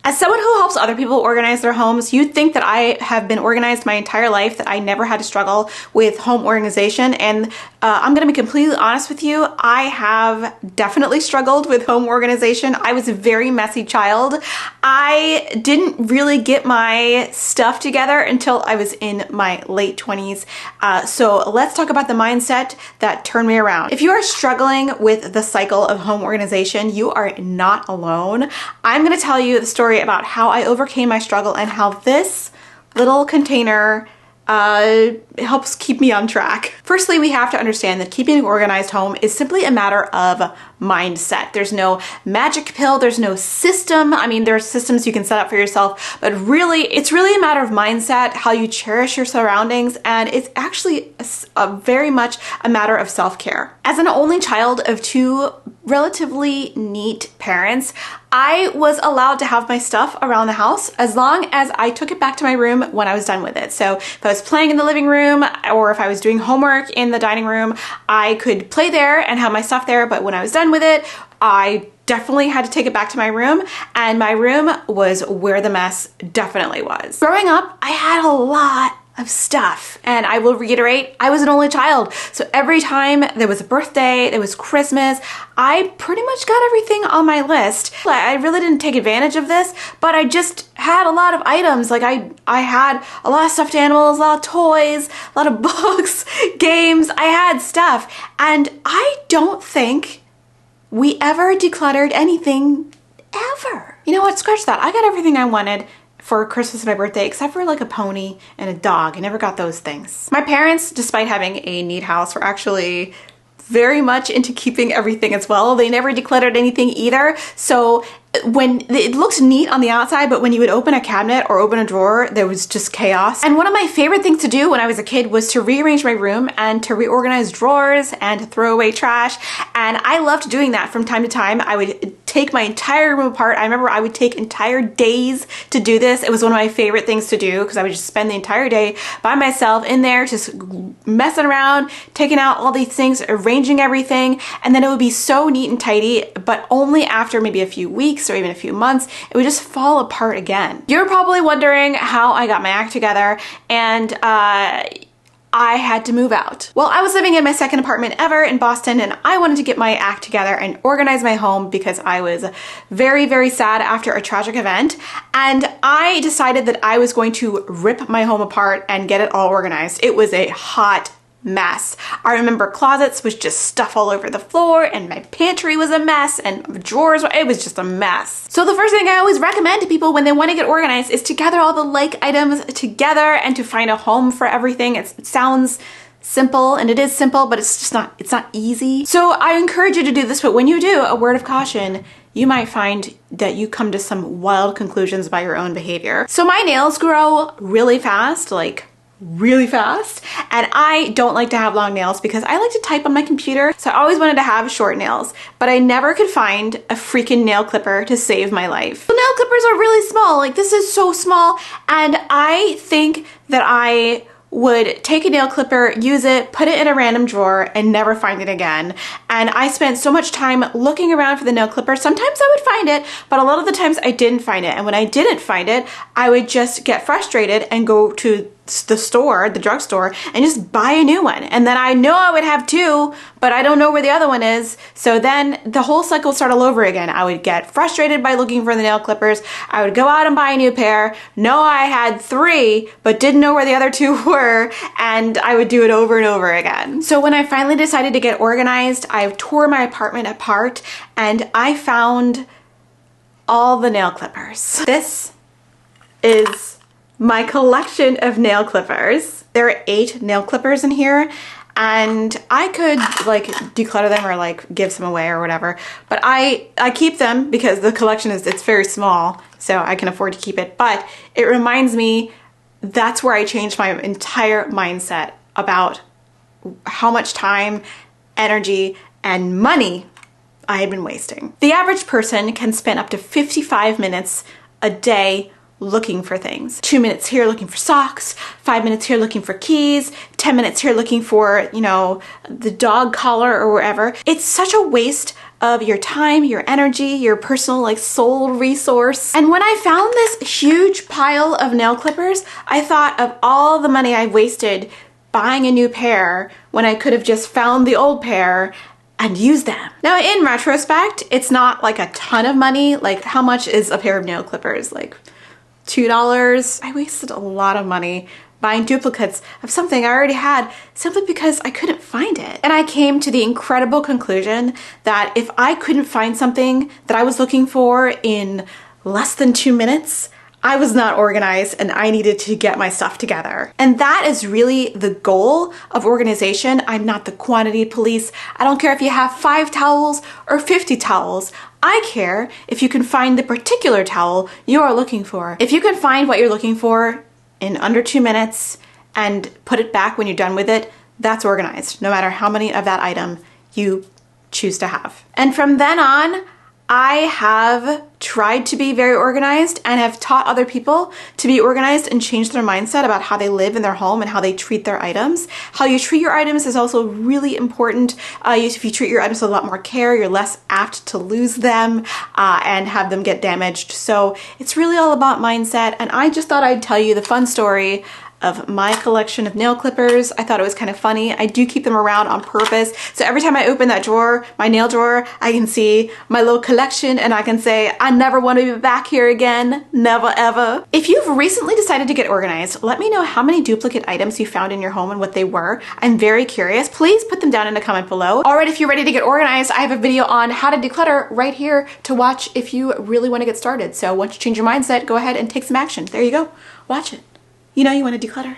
As someone who helps other people organize their homes, you'd think that I have been organized my entire life, that I never had to struggle with home organization. And I'm gonna be completely honest with you, I have definitely struggled with home organization. I was a very messy child. I didn't really get my stuff together until I was in my late 20s. So let's talk about the mindset that turned me around. If you are struggling with the cycle of home organization, you are not alone. I'm gonna tell you the story about how I overcame my struggle and how this little container helps keep me on track. Firstly, we have to understand that keeping an organized home is simply a matter of mindset. There's no magic pill, there's no system. I mean, there are systems you can set up for yourself, but really, it's really a matter of mindset, how you cherish your surroundings, and it's actually very much a matter of self-care. As an only child of two relatively neat parents, I was allowed to have my stuff around the house as long as I took it back to my room when I was done with it. So if I was playing in the living room or if I was doing homework in the dining room, I could play there and have my stuff there, but when I was done with it, I definitely had to take it back to my room, and my room was where the mess definitely was. Growing up, I had a lot of stuff, and I will reiterate, I was an only child, so every time there was a birthday, there was Christmas, I pretty much got everything on my list. I really didn't take advantage of this, but I just had a lot of items. Like I had a lot of stuffed animals, a lot of toys, a lot of books, games. I had stuff, and I don't think we ever decluttered anything, ever. You know what, scratch that. I got everything I wanted for Christmas and my birthday, except for like a pony and a dog. I never got those things. My parents, despite having a neat house, were actually very much into keeping everything as well. They never decluttered anything either. So when it looked neat on the outside, but when you would open a cabinet or open a drawer, there was just chaos. And one of my favorite things to do when I was a kid was to rearrange my room and to reorganize drawers and to throw away trash. And I loved doing that from time to time. I would take my entire room apart. I remember I would take entire days to do this. It was one of my favorite things to do because I would just spend the entire day by myself in there, just messing around, taking out all these things, arranging everything, and then it would be so neat and tidy, but only after maybe a few weeks or even a few months, it would just fall apart again. You're probably wondering how I got my act together, and I had to move out. Well, I was living in my second apartment ever in Boston, and I wanted to get my act together and organize my home because I was very, very sad after a tragic event. And I decided that I was going to rip my home apart and get it all organized. It was a hot mess. I remember closets was just stuff all over the floor, and my pantry was a mess, and drawers, it was just a mess. So the first thing I always recommend to people when they want to get organized is to gather all the like items together and to find a home for everything. It sounds simple, and it is simple, but it's not easy. So I encourage you to do this, but when you do, a word of caution, you might find that you come to some wild conclusions by your own behavior. So my nails grow really fast, like really fast, and I don't like to have long nails because I like to type on my computer, so I always wanted to have short nails, but I never could find a freaking nail clipper to save my life. The nail clippers are really small, like this is so small, and I think that I would take a nail clipper, use it, put it in a random drawer, and never find it again. And I spent so much time looking around for the nail clipper. Sometimes I would find it, but a lot of the times I didn't find it. And when I didn't find it, I would just get frustrated and go to the store, the drugstore, and just buy a new one. And then I know I would have two, but I don't know where the other one is. So then the whole cycle would start all over again. I would get frustrated by looking for the nail clippers. I would go out and buy a new pair. Know I had three, but didn't know where the other two were. And I would do it over and over again. So when I finally decided to get organized, I tore my apartment apart and I found all the nail clippers. This is my collection of nail clippers. There are 8 nail clippers in here, and I could like declutter them or like give some away or whatever, but I keep them because the collection it's very small, so I can afford to keep it. But it reminds me that's where I changed my entire mindset about how much time, energy, and money I had been wasting. The average person can spend up to 55 minutes a day looking for things. 2 minutes here looking for socks, 5 minutes here looking for keys, 10 minutes here looking for, you know, the dog collar or wherever. It's such a waste of your time, your energy, your personal like soul resource. And when I found this huge pile of nail clippers, I thought of all the money I wasted buying a new pair when I could have just found the old pair and used them. Now in retrospect, it's not like a ton of money. Like how much is a pair of nail clippers? Like $2. I wasted a lot of money buying duplicates of something I already had simply because I couldn't find it. And I came to the incredible conclusion that if I couldn't find something that I was looking for in less than 2 minutes, I was not organized and I needed to get my stuff together. And that is really the goal of organization. I'm not the quantity police. I don't care if you have 5 towels or 50 towels. I care if you can find the particular towel you are looking for. If you can find what you're looking for in under 2 minutes and put it back when you're done with it, that's organized, no matter how many of that item you choose to have. And from then on, I have tried to be very organized and have taught other people to be organized and change their mindset about how they live in their home and how they treat their items. How you treat your items is also really important. If you treat your items with a lot more care, you're less apt to lose them and have them get damaged. So it's really all about mindset. And I just thought I'd tell you the fun story of my collection of nail clippers. I thought it was kind of funny. I do keep them around on purpose. So every time I open that drawer, my nail drawer, I can see my little collection and I can say, I never want to be back here again. Never ever. If you've recently decided to get organized, let me know how many duplicate items you found in your home and what they were. I'm very curious. Please put them down in a comment below. All right, if you're ready to get organized, I have a video on how to declutter right here to watch if you really want to get started. So once you change your mindset, go ahead and take some action. There you go. Watch it. You know you want to declutter.